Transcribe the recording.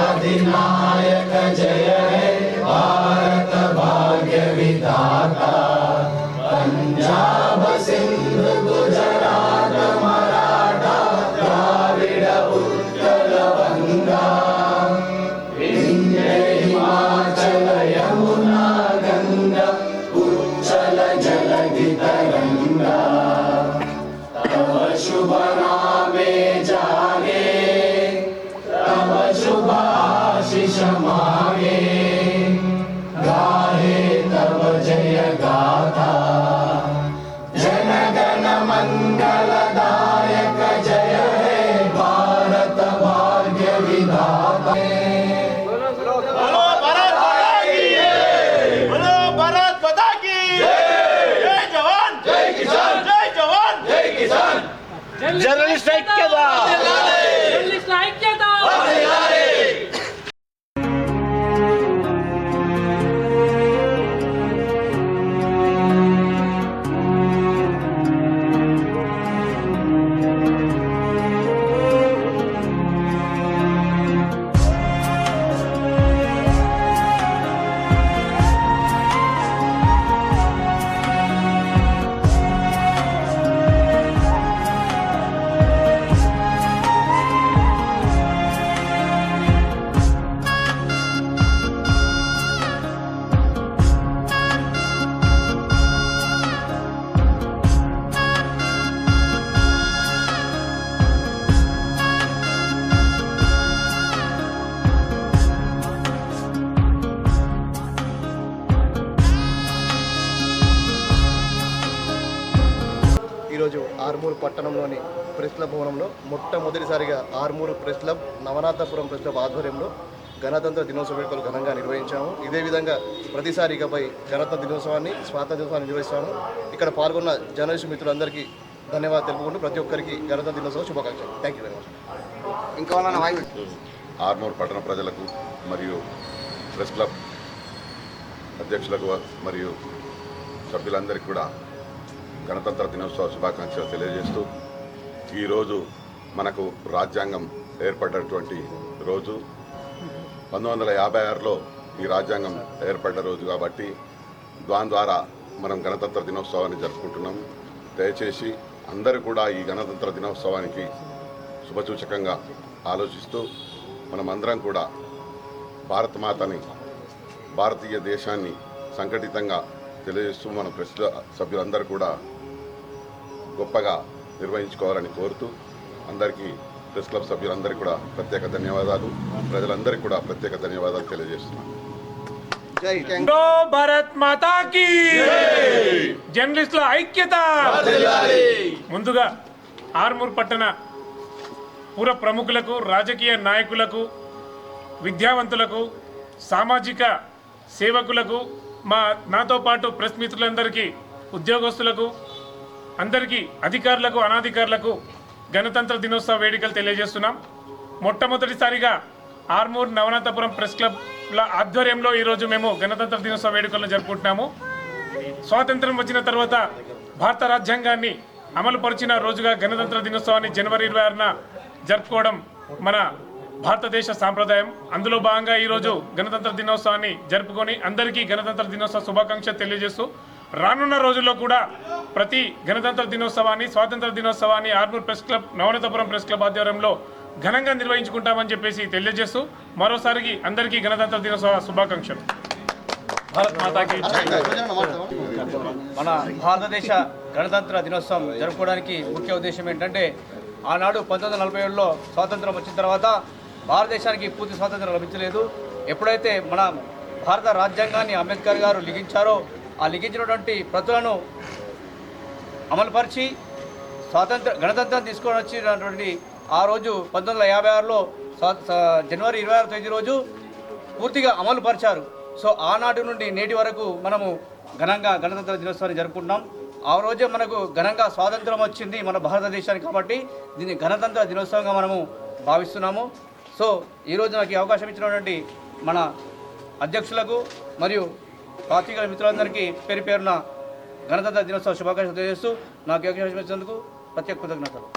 अधिनायक जय हे भारत भाग्य विधाता पंजाब सिंध गुजरात मराठा द्राविड उत्कल गंगा विंध्य हिमाचल यमुना गंगा उच्चल जलधि तरंगा तव शुभ नामे जागे तव शुभ आशीष मांगे गाहे तव जय गाथा जन गण मंगलदायक जय हे भारत भाग्य विधाता। बोलो भारत माता की जय, बोलो भारत माता की जय। जय जवान जय किसान, जय जवान जय किसान। जर्नलिस्ट ऐक्यता, जर्नलिस्ट ऐक्यता। ఈరోజు ఆర్మూరు పట్టణంలోని ప్రెస్ క్లబ్ భవనంలో మొట్టమొదటిసారిగా Armur press club Navanathapuram press club ఆధ్వర్యంలో గణతంత్ర దినోత్సవ వేడుకలు ఘనంగా నిర్వహించాము. ఇదే విధంగా ప్రతిసారి ఇకపై గణతంత్ర దినోత్సవాన్ని స్వాతంత్ర దినోత్సవాన్ని నిర్వహిస్తాము. ఇక్కడ పాల్గొన్న జర్నలిస్టు మిత్రులందరికీ ధన్యవాదాలు తెలుపుకుంటూ ప్రతి ఒక్కరికి గణతంత్ర దినోత్సవ శుభాకాంక్షలు. Thank you very much. Armur పట్టణ ప్రజలకు మరియు ప్రెస్ క్లబ్ అధ్యక్షులకు మరియు సభ్యులందరికీ కూడా గణతంత్ర దినోత్సవ శుభాకాంక్షలు తెలియజేస్తూ, ఈరోజు మనకు రాజ్యాంగం ఏర్పడినటువంటి రోజు. 1956లో ఈ రాజ్యాంగం ఏర్పడ్డ రోజు కాబట్టి దాని ద్వారా మనం గణతంత్ర దినోత్సవాన్ని జరుపుకుంటున్నాం. దయచేసి అందరూ కూడా ఈ గణతంత్ర దినోత్సవానికి శుభసూచకంగా ఆలోచిస్తూ మనమందరం కూడా భారతమాతని, భారతీయ దేశాన్ని సంఘటితంగా తెలియజేస్తూ మన ప్రెస్ సభ్యులందరూ కూడా గొప్పగా నిర్వహించుకోవాలని కోరుతూ అందరికీ ప్రెస్ క్లబ్ సభ్యులందరికీ కూడా ప్రత్యేక ధన్యవాదాలు, ప్రజలందరికీ కూడా ప్రత్యేక ధన్యవాదాలు తెలియజేస్తున్నాను. భారత్ మాతా కీ జర్నలిస్టుల ఐక్యత. ముందుగా ఆర్మూర్ పట్టణ పుర ప్రముఖులకు, రాజకీయ నాయకులకు, విద్యావంతులకు, సామాజిక సేవకులకు, నాతో పాటు ప్రెస్ మిత్రులందరికీ, ఉద్యోగస్తులకు, అందరికీ, అధికారులకు, అనాధికారులకు గణతంత్ర దినోత్సవ వేడుకలు తెలియజేస్తున్నాం. మొట్టమొదటిసారిగా ఆర్మూర్ నవనాథపురం ప్రెస్ క్లబ్ల ఆధ్వర్యంలో ఈరోజు మేము గణతంత్ర దినోత్సవ వేడుకలను జరుపుకుంటున్నాము. స్వాతంత్రం వచ్చిన తర్వాత భారత రాజ్యాంగాన్ని అమలు పరిచిన రోజుగా గణతంత్ర దినోత్సవాన్ని జనవరి 26న జరుపుకోవడం మన భారతదేశ సాంప్రదాయం. అందులో భాగంగా ఈరోజు గణతంత్ర దినోత్సవాన్ని జరుపుకొని అందరికీ గణతంత్ర దినోత్సవ శుభాకాంక్షలు తెలియజేస్తూ, రానున్న రోజుల్లో కూడా ప్రతి గణతంత్ర దినోత్సవాన్ని, స్వాతంత్ర దినోత్సవాన్ని Armoor press club, Navanathapuram press club ఆధ్వర్యంలో ఘనంగా నిర్వహించుకుంటామని చెప్పేసి తెలియజేస్తూ మరోసారికి అందరికీ గణతంత్ర దినోత్సవ శుభాకాంక్షలు. భారత్ మాతాకి. మన భారతదేశ గణతంత్ర దినోత్సవం జరుపుకోవడానికి ముఖ్య ఉద్దేశం ఏంటంటే, ఆనాడు 1947లో స్వాతంత్రం వచ్చిన తర్వాత భారతదేశానికి పూర్తి స్వాతంత్రం లభించలేదు. ఎప్పుడైతే మన భారత రాజ్యాంగాన్ని అంబేద్కర్ గారు లిఖించారో, ఆ లిఖించినటువంటి ప్రతులను అమలుపరిచి గణతంత్రం తీసుకొని వచ్చినటువంటి ఆ రోజు 1956లో జనవరి 26వ తేదీ రోజు పూర్తిగా అమలు పరిచారు. సో ఆనాటి నుండి నేటి వరకు మనము ఘనంగా గణతంత్ర దినోత్సవాన్ని జరుపుకుంటున్నాం. ఆ రోజే మనకు ఘనంగా స్వాతంత్రం వచ్చింది మన భారతదేశానికి, కాబట్టి దీన్ని గణతంత్ర దినోత్సవంగా మనము భావిస్తున్నాము. సో ఈరోజు నాకు ఈ అవకాశం ఇచ్చినటువంటి మన అధ్యక్షులకు మరియు పాత్రికేయుల మిత్రులందరికీ పేరు పేరున గణతంత్ర దినోత్సవ శుభాకాంక్షలు తెలియజేస్తూ నాకు అవకాశం ఇచ్చినందుకు ప్రత్యేక కృతజ్ఞతలు.